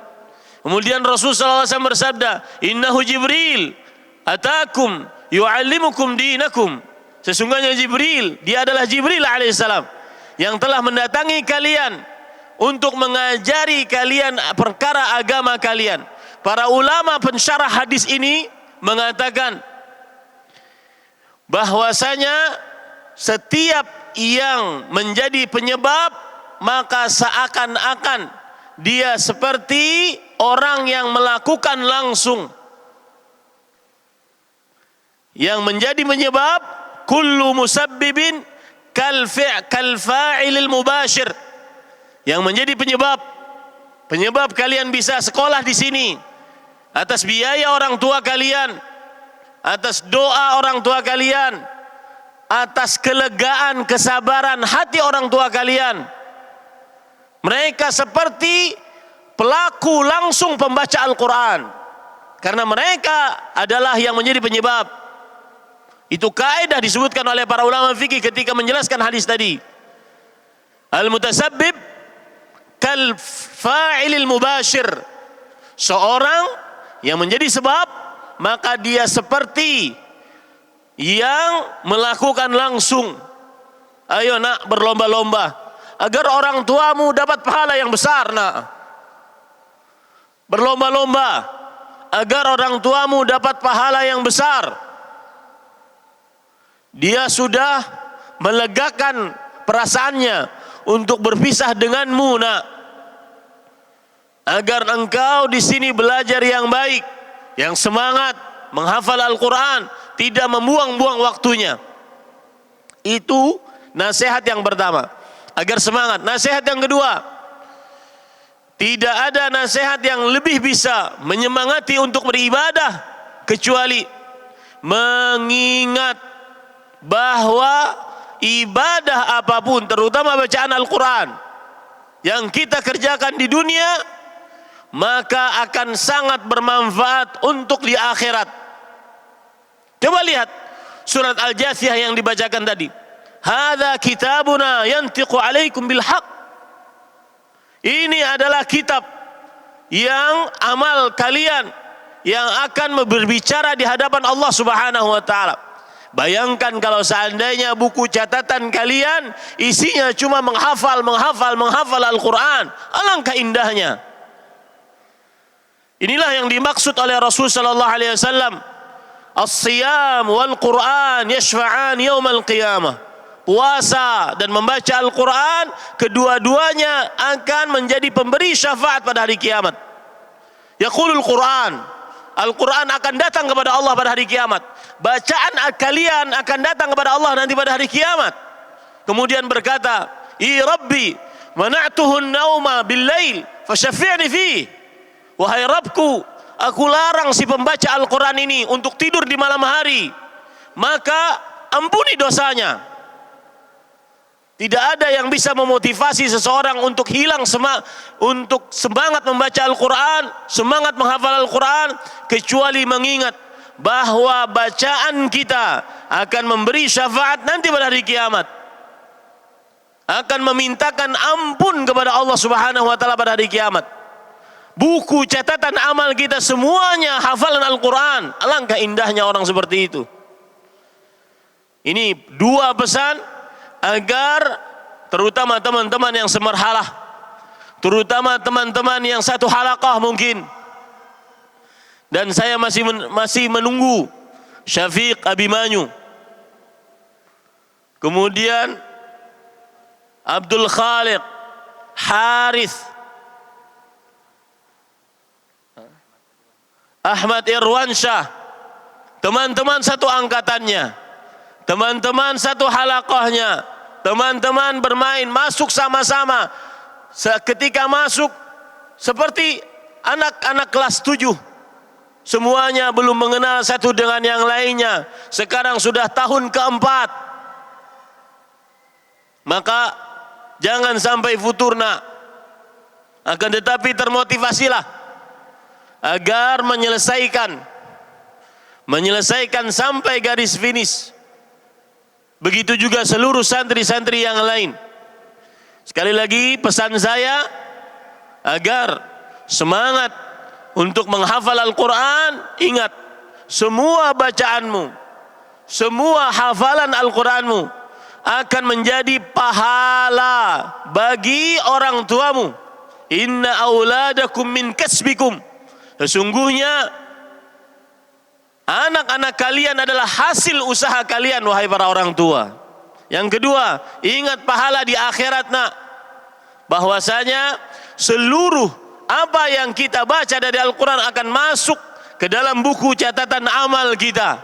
Speaker 6: Kemudian Rasul sallallahu alaihi wasallam bersabda, innahu Jibril atakum yu'allimukum dinakum. Sesungguhnya Jibril, dia adalah Jibril alaihissalam yang telah mendatangi kalian untuk mengajari kalian perkara agama kalian. Para ulama pensyarah hadis ini mengatakan bahwasanya setiap yang menjadi penyebab, maka seakan-akan dia seperti orang yang melakukan langsung. Yang menjadi penyebab, kullu musabbibin kal fa'ilil mubashir. Yang menjadi penyebab kalian bisa sekolah di sini atas biaya orang tua kalian, atas doa orang tua kalian, atas kelegaan, kesabaran hati orang tua kalian. Mereka seperti pelaku langsung pembaca Al-Quran, karena mereka adalah yang menjadi penyebab. Itu kaidah disebutkan oleh para ulama fikih ketika menjelaskan hadis tadi. Al-mutasabbib kal fa'ilil mubashir. Seorang yang menjadi sebab, maka dia seperti yang melakukan langsung. Ayo nak, berlomba-lomba agar orang tuamu dapat pahala yang besar, nak. Berlomba-lomba agar orang tuamu dapat pahala yang besar. Dia sudah melegakan perasaannya untuk berpisah denganmu, nak. Agar engkau di sini belajar yang baik, yang semangat menghafal Al-Quran, tidak membuang-buang waktunya. Itu nasihat yang pertama, agar semangat. Nasihat yang kedua, tidak ada nasihat yang lebih bisa menyemangati untuk beribadah kecuali mengingat bahwa ibadah apapun, terutama bacaan Al-Quran yang kita kerjakan di dunia, maka akan sangat bermanfaat untuk di akhirat. Coba lihat surat Al-Jathiyah yang dibacakan tadi. Hadza kitabuna yantiqu alaikum bil haq. Ini adalah kitab yang amal kalian yang akan berbicara di hadapan Allah Subhanahu wa taala. Bayangkan kalau seandainya buku catatan kalian isinya cuma menghafal Al-Quran. Alangkah indahnya. Inilah yang dimaksud oleh Rasul sallallahu alaihi wasallam. As-siyam wal Quran yashfa'an yaumal qiyamah. Puasa dan membaca Al-Quran, kedua-duanya akan menjadi pemberi syafaat pada hari kiamat. Yaqulul Quran, Al-Quran akan datang kepada Allah pada hari kiamat. Bacaan kalian akan datang kepada Allah nanti pada hari kiamat. Kemudian berkata, Rabbi, mana'tuhun nauma bil-lail, fasyafi'ni fihi. Wahai Rabbku, aku larang si pembaca Al-Quran ini untuk tidur di malam hari, maka ampuni dosanya. Tidak ada yang bisa memotivasi seseorang untuk untuk semangat membaca Al-Quran, semangat menghafal Al-Quran, kecuali mengingat bahwa bacaan kita akan memberi syafaat nanti pada hari kiamat, akan memintakan ampun kepada Allah Subhanahu wa taala pada hari kiamat. Buku catatan amal kita semuanya hafalan Al-Quran. Alangkah indahnya orang seperti itu. Ini dua pesan agar terutama teman-teman yang semerhalah, terutama teman-teman yang satu halaqah mungkin, dan saya masih menunggu Syafiq Abimanyu, kemudian Abdul Khaliq, Harith, Ahmad Irwansyah, teman-teman satu angkatannya, teman-teman satu halaqahnya, teman-teman bermain, masuk sama-sama. Ketika masuk seperti anak-anak kelas 7, semuanya belum mengenal satu dengan yang lainnya. Sekarang sudah tahun keempat. Maka jangan sampai futurna. Akan tetapi termotivasilah agar menyelesaikan sampai garis finish. Begitu juga seluruh santri-santri yang lain. Sekali lagi pesan saya agar semangat untuk menghafal Al-Quran. Ingat, semua bacaanmu, semua hafalan Al-Quranmu akan menjadi pahala bagi orang tuamu. Inna auladakum min kasbikum. Sesungguhnya anak-anak kalian adalah hasil usaha kalian, wahai para orang tua. Yang kedua, ingat pahala di akhirat, nak. Bahwasanya seluruh apa yang kita baca dari Al-Quran akan masuk ke dalam buku catatan amal kita.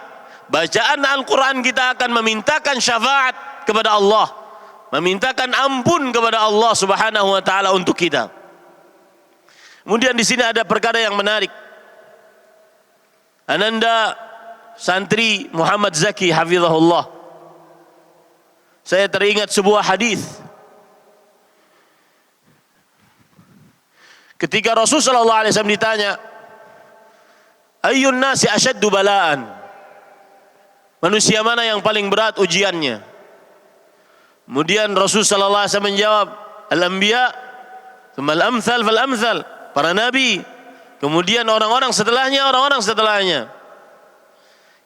Speaker 6: Bacaan Al-Quran kita akan memintakan syafaat kepada Allah, memintakan ampun kepada Allah Subhanahu wa taala untuk kita. Kemudian di sini ada perkara yang menarik. Ananda santri Muhammad Zaki hafizahullah, saya teringat sebuah hadis ketika Rasul sallallahu alaihi wasallam ditanya, ayyun nasi asyaddu balaan, manusia mana yang paling berat ujiannya? Kemudian Rasul sallallahu alaihi wasallam menjawab, al-anbiya, tsumma al-amthal fal-amthal, para nabi, kemudian orang-orang setelahnya.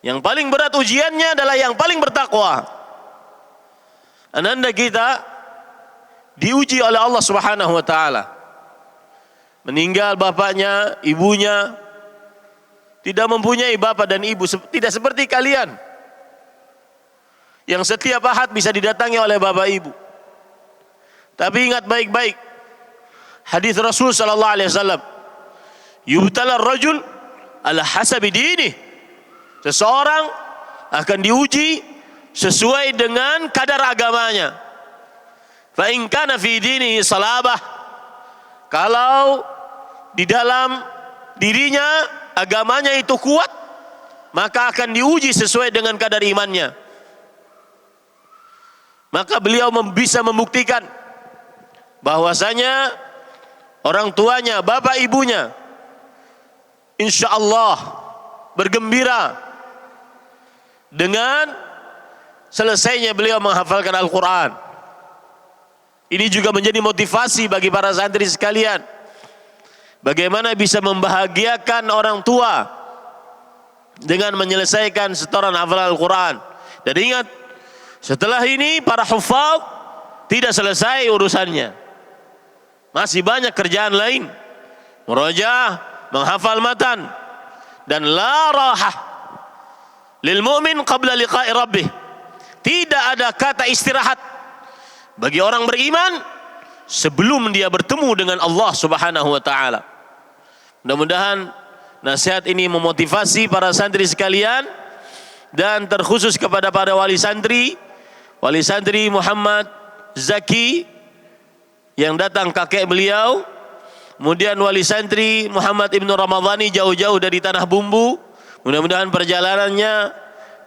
Speaker 6: Yang paling berat ujiannya adalah yang paling bertakwa. Ananda kita diuji oleh Allah Subhanahu wa taala. Meninggal bapaknya, ibunya, tidak mempunyai bapak dan ibu, tidak seperti kalian yang setiap ahad bisa didatangi oleh bapak ibu. Tapi ingat baik-baik hadis Rasul sallallahu alaihi wasallam, yubtala ar-rajul ala hasabi dinih. Seseorang akan diuji sesuai dengan kadar agamanya. Fa in kana fi dinihi salabah, kalau di dalam dirinya agamanya itu kuat, maka akan diuji sesuai dengan kadar imannya. Maka beliau bisa membuktikan bahwasanya orang tuanya, bapak ibunya, insya Allah bergembira dengan selesainya beliau menghafalkan Al-Quran. Ini juga menjadi motivasi bagi para santri sekalian, bagaimana bisa membahagiakan orang tua dengan menyelesaikan setoran hafalan Al-Quran. Dan ingat, setelah ini para hufaz tidak selesai urusannya, masih banyak kerjaan lain, murajaah, menghafal matan, dan la rahah lil mu'min qabla liqa'i rabbih. Tidak ada kata istirahat bagi orang beriman sebelum dia bertemu dengan Allah Subhanahu wa taala. Mudah-mudahan nasihat ini memotivasi para santri sekalian, dan terkhusus kepada para wali santri Muhammad Zaki yang datang kakek beliau, kemudian wali santri Muhammad Ibnu Ramadhani jauh-jauh dari Tanah Bumbu. Mudah-mudahan perjalanannya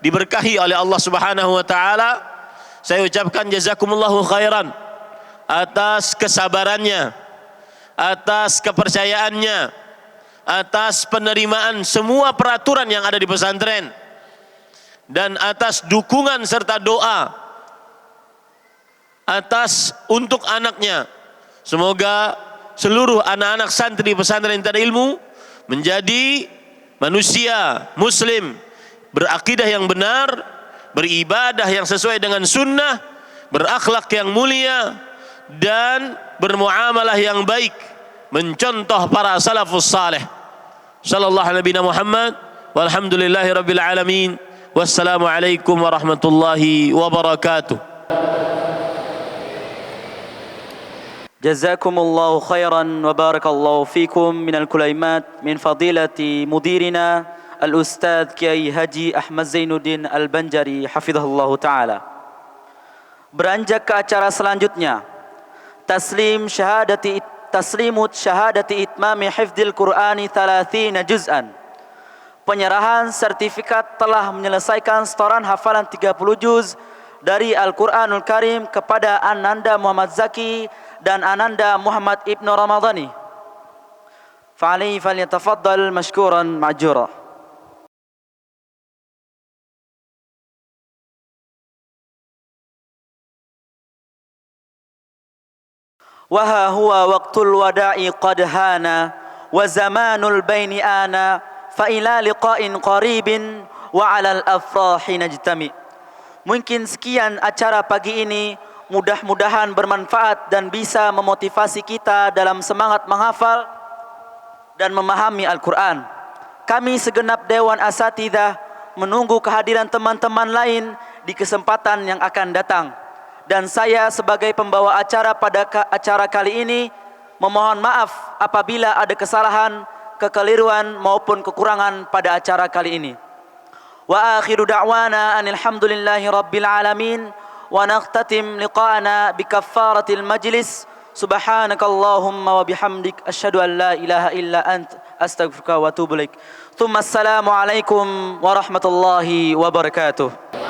Speaker 6: diberkahi oleh Allah Subhanahu wa taala. Saya ucapkan jazakumullahu khairan atas kesabarannya, atas kepercayaannya, atas penerimaan semua peraturan yang ada di pesantren, dan atas dukungan serta doa atas untuk anaknya. Semoga seluruh anak-anak santri pesantren Intan Ilmu menjadi manusia muslim berakidah yang benar, beribadah yang sesuai dengan sunnah, berakhlak yang mulia, dan bermuamalah yang baik, mencontoh para salafus saleh. Sallallahu alaihi Muhammad walhamdulillahi rabbil alamin. Wassalamualaikum warahmatullahi wabarakatuh.
Speaker 1: جزاكم الله خيرا وبارك الله فيكم من الكلمات من فضيلة مديرنا الأستاذ كيai Haji Ahmad Zainuddin Al-Banjari hafizahullah ta'ala. Beranjak ke acara selanjutnya, taslimut syahadati itmami hifdzil Qur'ani 30 juz'an. Penyerahan sertifikat telah menyelesaikan setoran hafalan 30 juz dari Al-Quranul Karim kepada Ananda Muhammad Zaki dan Ananda Muhammad Ibnu Ramadhani. Fa'alaihi falyatafaddal mashkuran ma'jura. Wa huwa waqtul wada'i qad hana wa zamanul baini ana fa ila liqa'in qaribin wa 'alal afrahi najtami. Mungkin sekian acara pagi ini, mudah-mudahan bermanfaat dan bisa memotivasi kita dalam semangat menghafal dan memahami Al-Quran. Kami segenap Dewan Asatidzah menunggu kehadiran teman-teman lain di kesempatan yang akan datang. Dan saya sebagai pembawa acara pada acara kali ini memohon maaf apabila ada kesalahan, kekeliruan maupun kekurangan pada acara kali ini. Wa akhiru da'wana anil hamdulillahi rabbil alamin. Wa naqtatim liqa'ana bi kaffaratil majlis. Subhanakallahumma wa bihamdik asyhadu an la ilaha illa ant astaghfiruka wa atubu ilaik. Tsumma assalamu alaikum warahmatullahi wabarakatuh.